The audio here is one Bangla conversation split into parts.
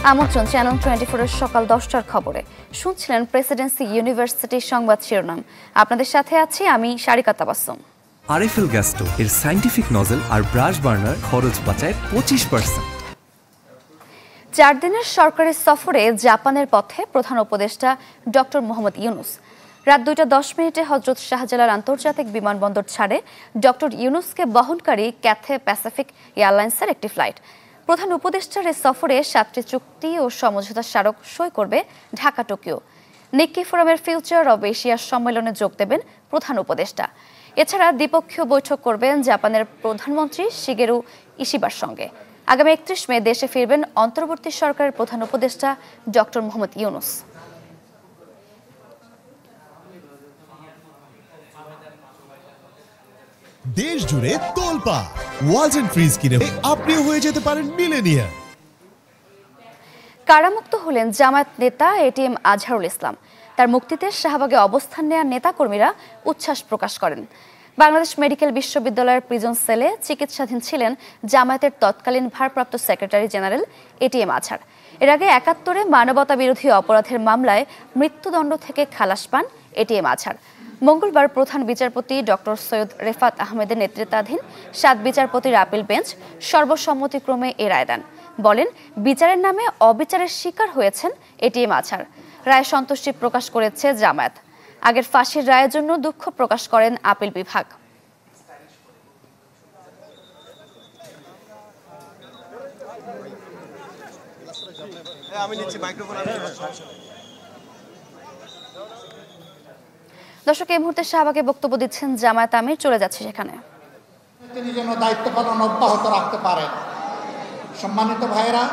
আমন্ত্রণ চ্যানেল 24 এর সকাল 10টার খবরে। শুনছিলেন প্রেসিডেন্সি ইউনিভার্সিটির সংবাদ শিরোনাম। আপনাদের সাথে আছি আমি শারিকা তাবাসসুম। আরএফএল গ্যাস্টো এর সায়েন্টিফিক নজল আর ব্রাশ বার্নার খরচ বাঁচায় 25%। 4 দিনের সরকারি সফরে জাপানের পথে প্রধান উপদেষ্টা ডক্টর মোহাম্মদ ইউনুস। রাত 2:10 হযরত শাহজালাল আন্তর্জাতিক বিমানবন্দর ছাড়ে ডক্টর ইউনুসকে বহনকারী ক্যাথে প্যাসিফিক এয়ারলাইন্সের একটি ফ্লাইট। প্রধান উপদেষ্টার এই সফরে 7টি চুক্তি ও সমঝোতা স্মারক সই করবে ঢাকা টোকিও। নিক্কি ফোরামের ফিউচার অব এশিয়া সম্মেলনে যোগ দেবেন প্রধান উপদেষ্টা। এছাড়া দ্বিপক্ষীয় বৈঠক করবেন জাপানের প্রধানমন্ত্রী শিগেরু ইশিবার সঙ্গে। আগামী 31 মে দেশে ফিরবেন অন্তর্বর্তী সরকারের প্রধান উপদেষ্টা ডক্টর মোহাম্মদ ইউনুস। দেশ জুড়ে তোলপা ওয়ালজ এন্ড ফ্রিজ কিনে আপনিও হয়ে যেতে পারেন মিলেনিয়ার। কারামুক্ত হলেন জামায়াত নেতা এটিএম আজহারুল ইসলাম। তার মুক্তিতে শাহবাগে অবস্থান নেওয়া নেতাকর্মীরা উচ্ছ্বাস প্রকাশ করেন। বাংলাদেশ মেডিকেল বিশ্ববিদ্যালয়ের প্রিজন সেলে চিকিৎসাধীন ছিলেন জামায়াতের তৎকালীন ভারপ্রাপ্ত সেক্রেটারি জেনারেল এটিএম আজহার। এর আগে 71-এ মানবতা বিরোধী অপরাধের মামলায় মৃত্যুদণ্ড থেকে খালাস পান এটিএম আজহার। মঙ্গলবার প্রধান বিচারপতি ডক্টর সৈয়দ রেফাত আহমেদের নেতৃত্বাধীন 7 বিচারপতির আপিল বেঞ্চ সর্বসম্মতিক্রমে এ রায় দেন। বলেন, বিচারের নামে অবিচারের শিকার হয়েছেন এটিএম আজহার। রায়ে সন্তুষ্টি প্রকাশ করেছে জামায়াত। আগের ফাঁসির রায়ের জন্য দুঃখ প্রকাশ করেন আপিল বিভাগ। দর্শক, এই মুহূর্তে শাহবাগে বক্তব্য দিচ্ছেন জামায়াত আমির। চলে যাচ্ছে সেখানে। তিনি যেন দায়িত্ব পালন অব্যাহত রাখতে পারেন। সম্মানিত ভাইয়েরা,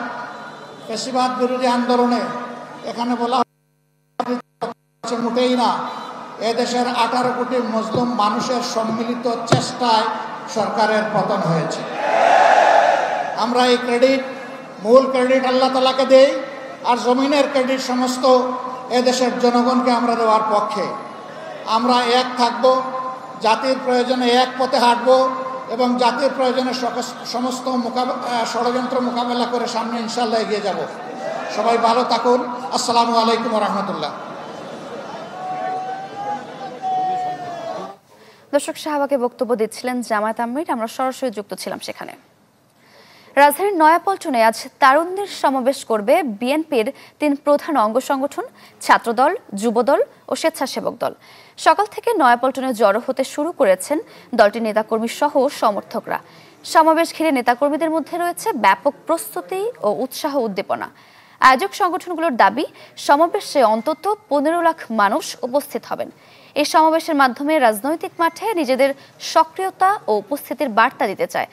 ফ্যাসিবাদ বিরোধী আন্দোলনে এখানে বলা মোটেই না, এদেশের 18 কোটি মুসলিম মানুষের সম্মিলিত চেষ্টায় সরকারের পতন হয়েছে। আমরা এই মূল ক্রেডিট আল্লাহ তাআলাকে দেই, আর জমিনের ক্রেডিট সমস্ত এদেশের জনগণকে আমরা দেওয়ার পক্ষে। আমরা এক থাকব, জাতির প্রয়োজনে এক পথে হাঁটব এবং জাতির প্রয়োজনে সমস্ত ষড়যন্ত্র মোকাবেলা করে সামনে ইনশাআল্লাহ এগিয়ে যাব। সবাই ভালো থাকুন। আসসালামু আলাইকুম ওয়া রাহমাতুল্লাহ। দর্শক, শাহবাগে বক্তব্য দিচ্ছিলেন জামায়াত আমির। আমরা সরাসরি যুক্ত ছিলাম সেখানে। রাজধানীর নয়াপল্টনে আজ তারুণ্যের সমাবেশ করবে বিএনপির 3 প্রধান অঙ্গ সংগঠন, ছাত্রদল, যুবদল ও স্বেচ্ছাসেবক দল। সকাল থেকে নয়াপল্টনে জড়ো হতে শুরু করেছেন দলটির নেতাকর্মী সহ সমর্থকরা। সমাবেশ ঘিরে নেতাকর্মীদের মধ্যে রয়েছে ব্যাপক প্রস্তুতি ও উৎসাহ উদ্দীপনা। আয়োজক সংগঠনগুলোর দাবি, সমাবেশে অন্তত 15 লাখ মানুষ উপস্থিত হবেন। এই সমাবেশের মাধ্যমে রাজনৈতিক মাঠে নিজেদের সক্রিয়তা ও উপস্থিতির বার্তা দিতে চায়।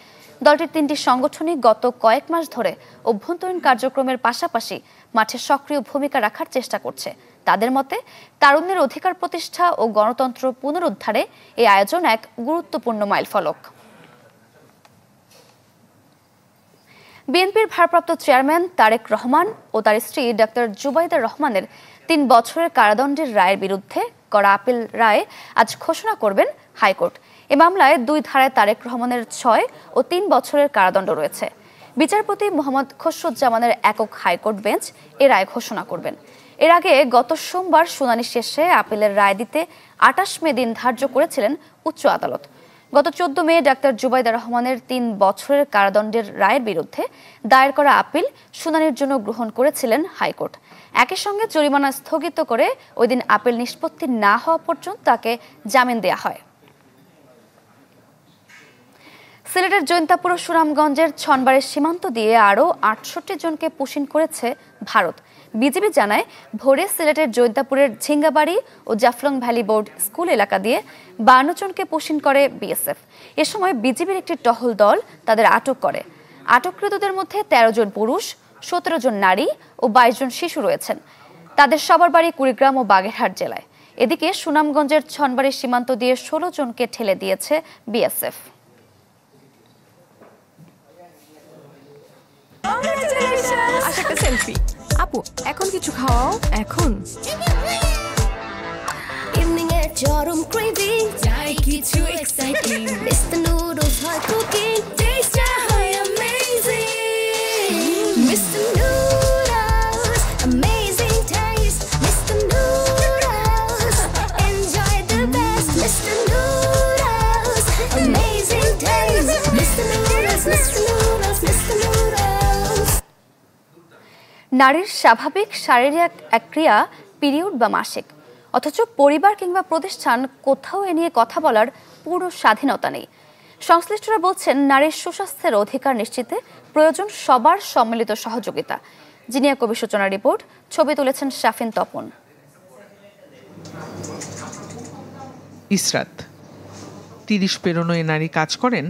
দলটির 3টি সংগঠনই গত কয়েক মাস ধরে অভ্যন্তরীণ কার্যক্রমের পাশাপাশি মাঠে সক্রিয় ভূমিকা রাখার চেষ্টা করছে। তাদের মতে, তারুণ্যের অধিকার প্রতিষ্ঠা ও গণতন্ত্র পুনরুদ্ধারে এই আয়োজন এক গুরুত্বপূর্ণ মাইলফলক। বিএনপির ভারপ্রাপ্ত চেয়ারম্যান তারেক রহমান ও তার স্ত্রী ডাক্তার জুবাইদা রহমানের 3 বছরের কারাদণ্ডের রায়ের বিরুদ্ধে করা আপিল রায় আজ ঘোষণা করবেন হাইকোর্ট। এ মামলায় 2 ধারায় তারেক রহমানের 6 ও 3 বছরের কারাদণ্ড রয়েছে। বিচারপতি মোহাম্মদ খসরুজ্জামানের একক হাইকোর্ট বেঞ্চ এ রায় ঘোষণা করবেন। এর আগে গত সোমবার শুনানি শেষে আপিলের রায় দিতে 28 মে দিন ধার্য করেছিলেন উচ্চ আদালত। গত 14 মে ডাক্তার জুবাইদা রহমানের 3 বছরের কারাদণ্ডের রায়ের বিরুদ্ধে দায়ের করা আপিল শুনানির জন্য গ্রহণ করেছিলেন হাইকোর্ট। একই সঙ্গে জরিমানা স্থগিত করে ওই দিন আপিল নিষ্পত্তি না হওয়া পর্যন্ত তাকে জামিন দেওয়া হয়। সিলেটের জৈন্তাপুর ও সুনামগঞ্জের ছনবাড়ের সীমান্ত দিয়ে আরও 68 জনকে পুশিন করেছে ভারত। বিজিবি জানায়, ভোরে সিলেটের জৈন্তাপুরের ঝিঙ্গাবাড়ি ও জাফলং ভ্যালি বোর্ড স্কুল এলাকা দিয়ে 52 জনকে পুশিন করে বিএসএফ। এ সময় বিজিবির একটি টহল দল তাদের আটক করে। আটককৃতদের মধ্যে 13 জন পুরুষ, 17 জন নারী ও 22 জন শিশু রয়েছেন। তাদের সবার বাড়ি কুড়িগ্রাম ও বাগেরহাট জেলায়। এদিকে সুনামগঞ্জের ছনবাড়ির সীমান্ত দিয়ে 16 জনকে ঠেলে দিয়েছে বিএসএফ। সেলফি আপু, এখন কিছু খাওয়াও। এখন ইভিনিং এর চরম ক্রেভিং, চাই কিছু exciting. Mister noodles hot cooking, test হয় অ্যামেজিং। মিস্টার নুডলস নারীর স্বাভাবিক শারীরিক এক ক্রিয়া পিরিয়ড বা মাসিক, অথচ পরিবার কিংবা প্রতিষ্ঠান কোথাও এ নিয়ে কথা বলার পুরো স্বাধীনতা নেই। সংশ্লিষ্টরা বলছেন, নারীর সুস্বাস্থ্যের অধিকার নিশ্চিতে প্রয়োজন সবার সম্মিলিত সহযোগিতা। জিনিয়া কবি সূচনা রিপোর্ট, ছবি তুলেছেন শাফিন তপন। ইসরাত 30 পেরোনো এ নারী কাজ করেন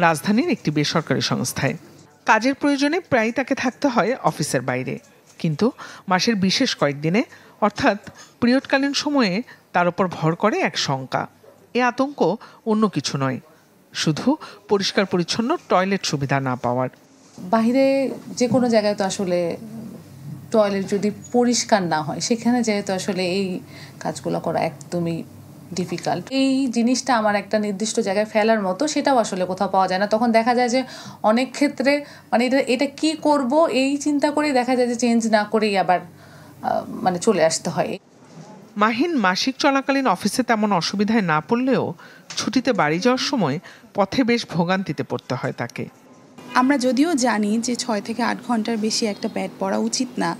রাজধানীর একটি বেসরকারি সংস্থায়। কাজের প্রয়োজনে প্রায় তাকে থাকতে হয় অফিসের বাইরে, কিন্তু মাসের বিশেষ কয়েকদিনে অর্থাৎ পিরিয়ডকালীন সময়ে তার উপর ভর করে এক শঙ্কা। এ আতঙ্ক অন্য কিছু নয়, শুধু পরিষ্কার পরিচ্ছন্ন টয়লেট সুবিধা না পাওয়ার। বাইরে যে কোনো জায়গায় তো আসলে টয়লেট যদি পরিষ্কার না হয়, সেখানে যেহেতু আসলে এই কাজগুলো করা একদমই ডিফিকাল্ট। এই জিনিসটা আমার একটা নির্দিষ্ট জায়গায় ফেলার মতো, সেটাও আসলে কোথাও পাওয়া যায় না। তখন দেখা যায় যে অনেক ক্ষেত্রে মানে এটা কি করব এই চিন্তা করেই দেখা যায় যে চেঞ্জ না করেই আবার মানে চলে আসতে হয়। মাহিন মাসিক চলাকালীন অফিসে তেমন অসুবিধায় না পড়লেও ছুটিতে বাড়ি যাওয়ার সময় পথে বেশ ভোগান্তিতে পড়তে হয় তাকে। আমরা যদিও জানি যে 6 থেকে 8 ঘন্টার বেশি একটা প্যাড পরা উচিত না,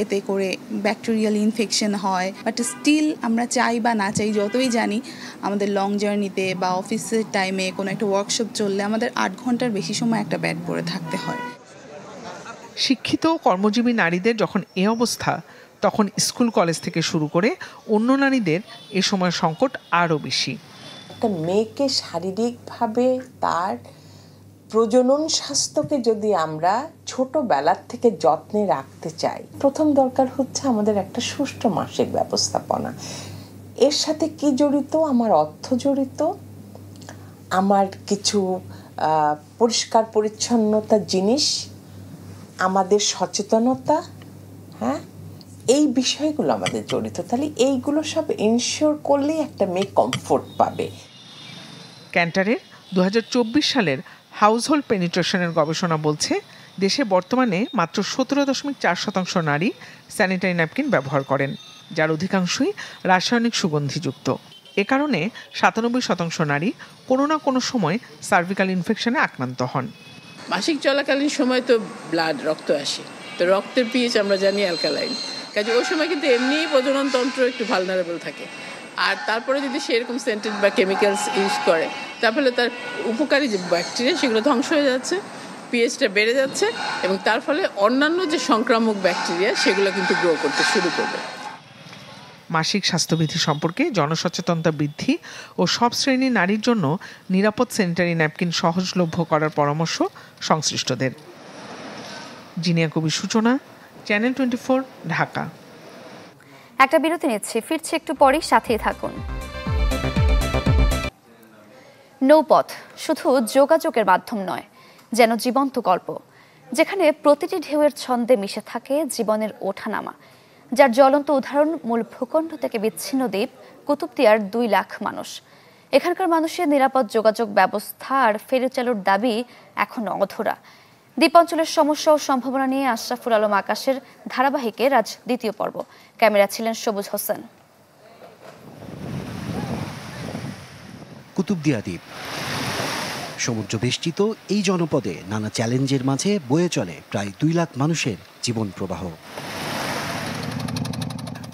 এতে করে ব্যাকটেরিয়াল ইনফেকশন হয়, বাট স্টিল আমরা চাই বা না চাই, যতই জানি আমাদের লং জার্নিতে বা অফিসের টাইমে কোনো একটা ওয়ার্কশপ চললে আমাদের 8 ঘন্টার বেশি সময় একটা প্যাড পরে থাকতে হয়। শিক্ষিত কর্মজীবী নারীদের যখন এ অবস্থা, তখন স্কুল কলেজ থেকে শুরু করে অন্য নারীদের এ সময় সংকট আরও বেশি। একটা মেয়েকে শারীরিকভাবে তার প্রজনন স্বাস্থ্যকে যদি আমরা ছোটবেলার থেকে যত্নে রাখতে চাই, প্রথম দরকার হচ্ছে আমাদের একটা সুষ্ঠু মাসিক ব্যবস্থাপনা। এর সাথে কি জড়িত? আমার অর্থ জড়িত, আমার কিছু পরিষ্কার পরিচ্ছন্নতা জিনিস, আমাদের সচেতনতা, হ্যাঁ, এই বিষয়গুলো আমাদের জড়িত। তাহলে এইগুলো সব ইনশিওর করলেই একটা মেয়ে কমফোর্ট পাবে। ক্যান্টারের 2024 সালের হাউসহোল্ড পেনিট্রেশনের গবেষণা বলছে, দেশে বর্তমানে মাত্র 17.4% নারী স্যানিটারি ন্যাপকিন ব্যবহার করেন, যার অধিকাংশই রাসায়নিক সুগন্ধিযুক্ত। এ কারণে 97% নারী কোনো না কোনো সময় সার্ভিক্যাল ইনফেকশনে আক্রান্ত হন। মাসিক চলাকালীন সময় তো রক্ত আসে, তো রক্তের পিএইচ আমরা জানি অ্যালকালাইন, কাজে ওই সময় কিন্তু এমনিই প্রজনন তন্ত্র একটু ভালনারেবল থাকে। আর তারপরে যদি সেরকম সেন্টেড বা কেমিক্যালস ইউজ করে, তাহলে তার উপকারী যে ব্যাকটেরিয়া সেগুলো ধ্বংস হয়ে যাচ্ছে, পিএইচটা বেড়ে যাচ্ছে, এবং তার ফলে অন্যান্য যে সংক্রামক ব্যাকটেরিয়া সেগুলো কিন্তু গ্রো করতে শুরু করবে। মাসিক স্বাস্থ্যবিধি সম্পর্কে জনসচেতনতা বৃদ্ধি ও সব শ্রেণীর নারীর জন্য নিরাপদ স্যানিটারি ন্যাপকিন সহজলভ্য করার পরামর্শ সংশ্লিষ্টদের। জিনিয়া কবি সূচনা, চ্যানেল 24, ঢাকা। একটা বিরতি নিচ্ছি, ফিরছি একটু পরেই, সাথেই থাকুন। নৌপথ শুধু যোগাযোগের মাধ্যম নয়, যেন জীবন্ত গল্প, যেখানে প্রতিটি ঢেউয়ের ছন্দে মিশে থাকে জীবনের ওঠানামা, যার জ্বলন্ত উদাহরণ মূল ভূখণ্ড থেকে বিচ্ছিন্ন দ্বীপ কুতুবদিয়ার 2 লাখ মানুষ। এখানকার মানুষের নিরাপদ যোগাযোগ ব্যবস্থা আর ফেরি চালুর দাবি এখন অধরা। দ্বীপাঞ্চলের সমস্যা ও সম্ভাবনা নিয়ে আশরাফুল আলম আকাশের ধারাবাহিকের আজ 2য় পর্ব। ক্যামেরা ছিলেন সবুজ হোসেন। কুতুবদিয়া দ্বীপ সমুদ্র বেষ্টিত এই জনপদে নানা চ্যালেঞ্জের মাঝে বয়ে চলে প্রায় 2 লাখ মানুষের জীবন প্রবাহ।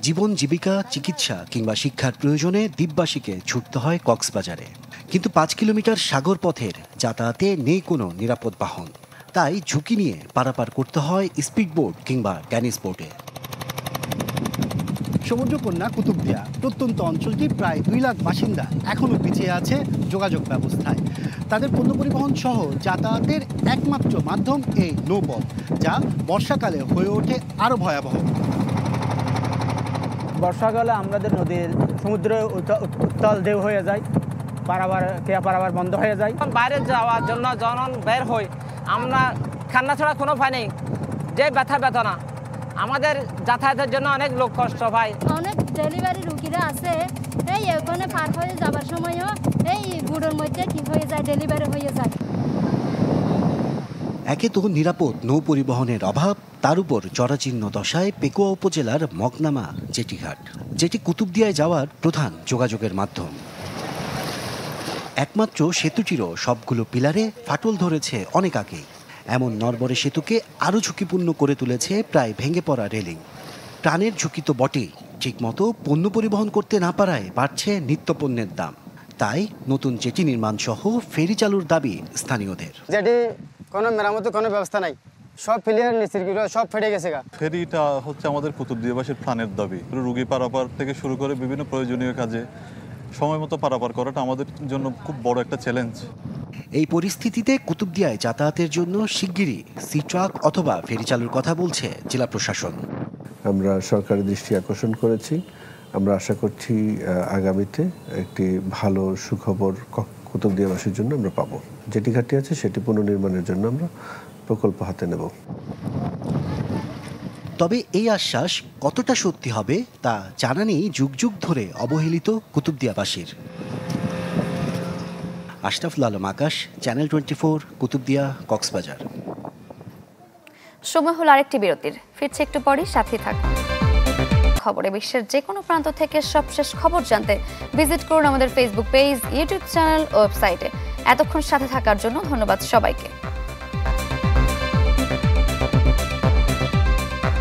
জীবন জীবিকা, চিকিৎসা কিংবা শিক্ষার প্রয়োজনে দ্বীপবাসীকে ছুটতে হয় কক্সবাজারে, কিন্তু 5 কিলোমিটার সাগর পথের যাতায়াতে নেই কোনো নিরাপদ বাহন, তাই ঝুঁকি নিয়ে পারাপার করতে হয় স্পিডবোট কিংবা ট্যানিস বোটে। সমুদ্রকন্যা কুতুবদিয়া প্রত্যন্ত অঞ্চলটি প্রায় 2 লাখ বাসিন্দা এখনও পিছিয়ে আছে যোগাযোগ ব্যবস্থায়। তাদের পণ্য পরিবহন সহ যাতায়াতের একমাত্র মাধ্যম এই নৌপথ, যা বর্ষাকালে হয়ে ওঠে আরও ভয়াবহ। বর্ষাকালে আমাদের নদীর সমুদ্রে উত্তাল ঢেউ হয়ে যায়, পারাবার বন্ধ হয়ে যায়। বাইরে যাওয়ার জন্য যখন বের হই আমরা খান্না ছাড়া কোনো উপায় নেই, যে ব্যথা বেদনা আমাদের যাতায়াতের জন্য অনেক লোক কষ্ট পায়। অনেক ডেলিভারি রুগীরা আছে, এই ওখানে পার হয়ে যাবার সময়ও এই বুড়োর মধ্যে কি হয়ে যায়, ডেলিভারি হয়ে যায়। একে তো নিরাপদ নৌ পরিবহনের অভাব, তার উপর জরাজীর্ণ দশায় পেকুয়া উপজেলার মগনামা জেটিঘাট, যেটি কুতুবদিয়ায় যাওয়ার প্রধান যোগাযোগের মাধ্যম। একমাত্র সেতুটিরও সবগুলো পিলারে ফাটল ধরেছে অনেক আগেই। এমন নড়বড়ে সেতুকে আরও ঝুঁকিপূর্ণ করে তুলেছে প্রায় ভেঙে পড়া রেলিং। প্রাণের ঝুঁকি তো বটেই, ঠিকমতো পণ্য পরিবহন করতে না পারায় বাড়ছে নিত্যপণ্যের দাম। তাই নতুন জেটি নির্মাণ সহ ফেরি চালুর দাবি স্থানীয়দের। জেটি কোনো মেরামতের কোনো ব্যবস্থা নাই, সব ফিলিয়ার নিচেরগুলো সব ফেটে গেছে। ফেরিটা হচ্ছে আমাদের কুতুবদিয়াবাসীর প্রাণের দাবি। রুগী পারাপার থেকে শুরু করে বিভিন্ন প্রয়োজনীয় কাজে সময় মতো পারাপার করাটা আমাদের জন্য খুব বড় একটা চ্যালেঞ্জ। এই পরিস্থিতিতে কুতুবদিয়ায় যাতায়াতের জন্য শিগগিরই সি ট্রাক অথবা ফেরি চালুর কথা বলছে জেলা প্রশাসন। আমরা সরকারের দৃষ্টি আকর্ষণ করেছি। আমরা আশা করছি আগামীতে একটি ভালো সুখবর কুতুবদিয়াবাসীর জন্য আমরা পাবো। যেটি ঘাটতি আছে সেটি পুনর্নির্মাণের জন্য আমরা প্রকল্প হাতে নেব। তবে এই আশ্বাস কতটা সত্যি হবে তা জানা নেই যুগ যুগ ধরে অবহেলিত কুতুবদিয়াবাসীর। আশরাফুল আলম আকাশ, চ্যানেল 24, কুতুবদিয়া, কক্সবাজার। সময় হলো আরেকটি বিরতির, ফিরছে একটু পরই, সাথে থাকুন। খবরে বিশ্বের যে কোনো প্রান্ত থেকে সবশেষ খবর জানতে ভিজিট করুন আমাদের ফেসবুক পেজ, ইউটিউব চ্যানেল, ওয়েবসাইটে। এতক্ষণ সাথে থাকার জন্য ধন্যবাদ সবাইকে।